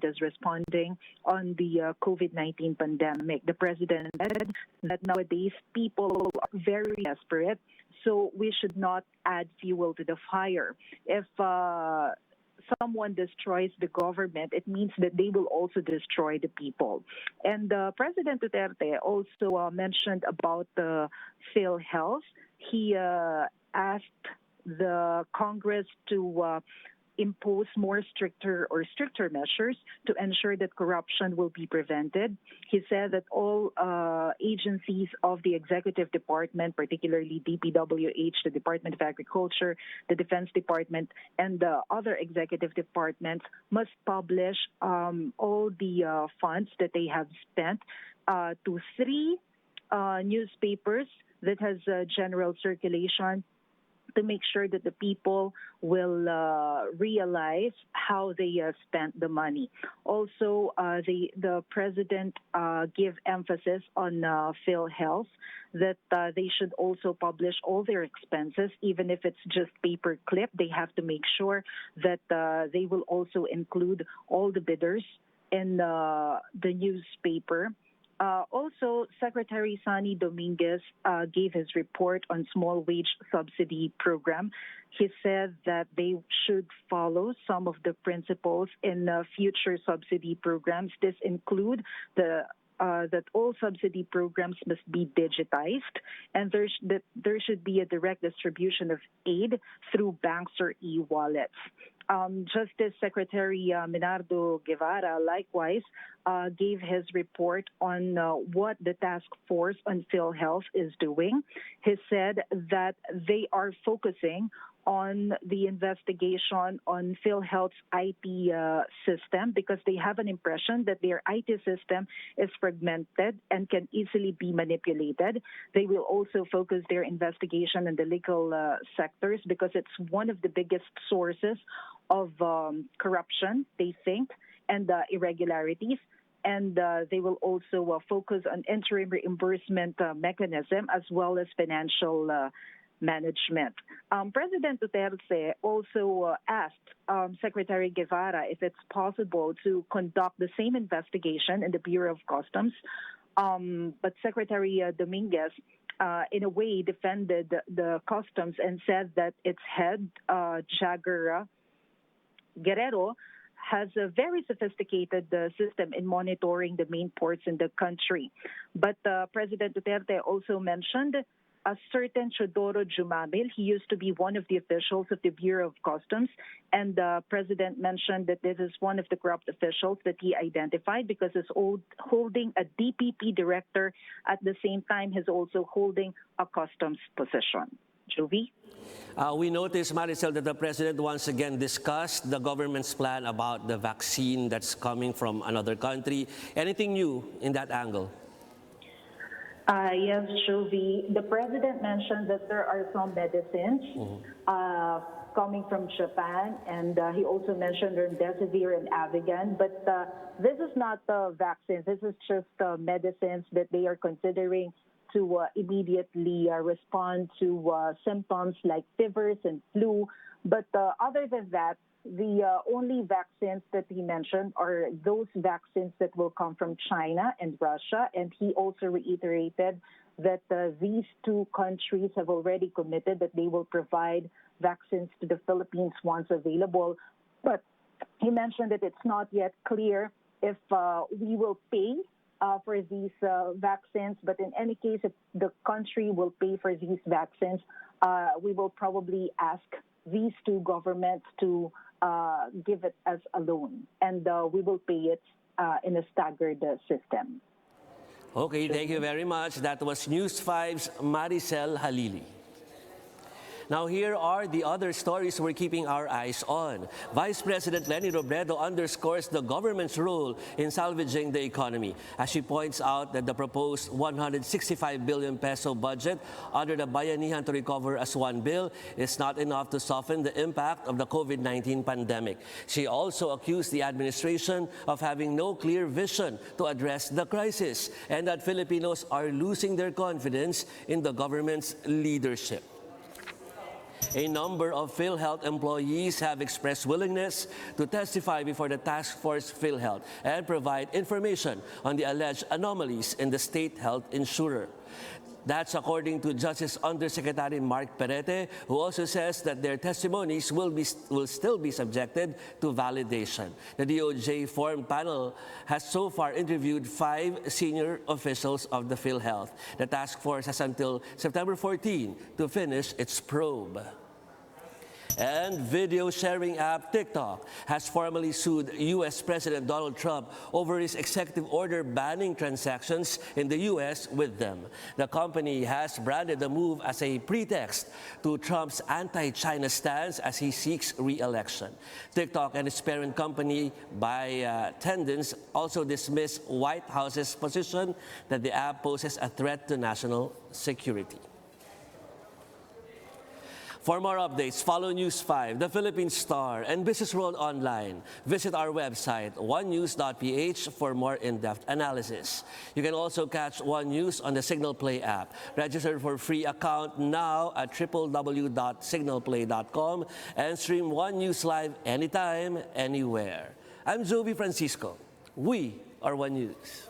is responding on the COVID-19 pandemic. The president said that nowadays people are very desperate, so we should not add fuel to the fire. If someone destroys the government, it means that they will also destroy the people. And President Duterte also mentioned about the PhilHealth. He asked the Congress to impose stricter measures to ensure that corruption will be prevented. He said that all agencies of the executive department, particularly DPWH, the Department of Agriculture, the Defense Department, and the other executive departments must publish all the funds that they have spent to 3 newspapers that has general circulation, to make sure that the people will realize how they spent the money. Also, the president gave emphasis on PhilHealth, that they should also publish all their expenses, even if it's just paper clip. They have to make sure that they will also include all the bidders in the newspaper. Also, Secretary Sonny Dominguez gave his report on small wage subsidy program. He said that they should follow some of the principles in future subsidy programs. This include that all subsidy programs must be digitized, and there should be a direct distribution of aid through banks or e-wallets. Justice Secretary Minardo Guevara likewise gave his report on what the task force on PhilHealth is doing. He said that they are focusing on the investigation on PhilHealth's IT system, because they have an impression that their IT system is fragmented and can easily be manipulated. They will also focus their investigation in the legal sectors, because it's one of the biggest sources of corruption, they think, and irregularities. And they will also focus on interim reimbursement mechanism, as well as financial management. President Duterte also asked Secretary Guevara if it's possible to conduct the same investigation in the Bureau of Customs, but Secretary Dominguez in a way defended the customs and said that its head, Jagger Guerrero, has a very sophisticated system in monitoring the main ports in the country. But President Duterte also mentioned a certain Chodoro Jumamil. He used to be one of the officials of the Bureau of Customs, and the president mentioned that this is one of the corrupt officials that he identified, because he's holding a DPP director at the same time he's also holding a customs position. Jovi? We noticed, Maricel, that the president once again discussed the government's plan about the vaccine that's coming from another country. Anything new in that angle? Yes, Jovi. The president mentioned that there are some medicines coming from Japan, and he also mentioned remdesivir and Avigan. But this is not vaccines. This is just medicines that they are considering to immediately respond to symptoms like fevers and flu. But other than that, the only vaccines that he mentioned are those vaccines that will come from China and Russia. And he also reiterated that these 2 countries have already committed that they will provide vaccines to the Philippines once available. But he mentioned that it's not yet clear if we will pay for these vaccines. But in any case, if the country will pay for these vaccines, we will probably ask these 2 governments to give it as a loan, and we will pay it in a staggered system. Okay, thank you very much. That was News 5's Maricel Halili. Now here are the other stories we're keeping our eyes on. Vice President Leni Robredo underscores the government's role in salvaging the economy, as she points out that the proposed 165 billion peso budget under the Bayanihan to Recover as One bill is not enough to soften the impact of the COVID-19 pandemic. She also accused the administration of having no clear vision to address the crisis, and that Filipinos are losing their confidence in the government's leadership. A number of PhilHealth employees have expressed willingness to testify before the task force PhilHealth and provide information on the alleged anomalies in the state health insurer. That's according to Justice Undersecretary Mark Perete, who also says that their testimonies will still be subjected to validation. The DOJ formed panel has so far interviewed 5 senior officials of the PhilHealth. The task force has until September 14 to finish its probe. And video sharing app TikTok has formally sued U.S. President Donald Trump over his executive order banning transactions in the U.S. with them. The company has branded the move as a pretext to Trump's anti-China stance as he seeks re-election. TikTok and its parent company, ByteDance, also dismissed White House's position that the app poses a threat to national security. For more updates, follow News 5, The Philippine Star, and Business World Online. Visit our website, onenews.ph, for more in-depth analysis. You can also catch One News on the Signal Play app. Register for free account now at www.signalplay.com and stream One News live anytime, anywhere. I'm Jovi Francisco. We are One News.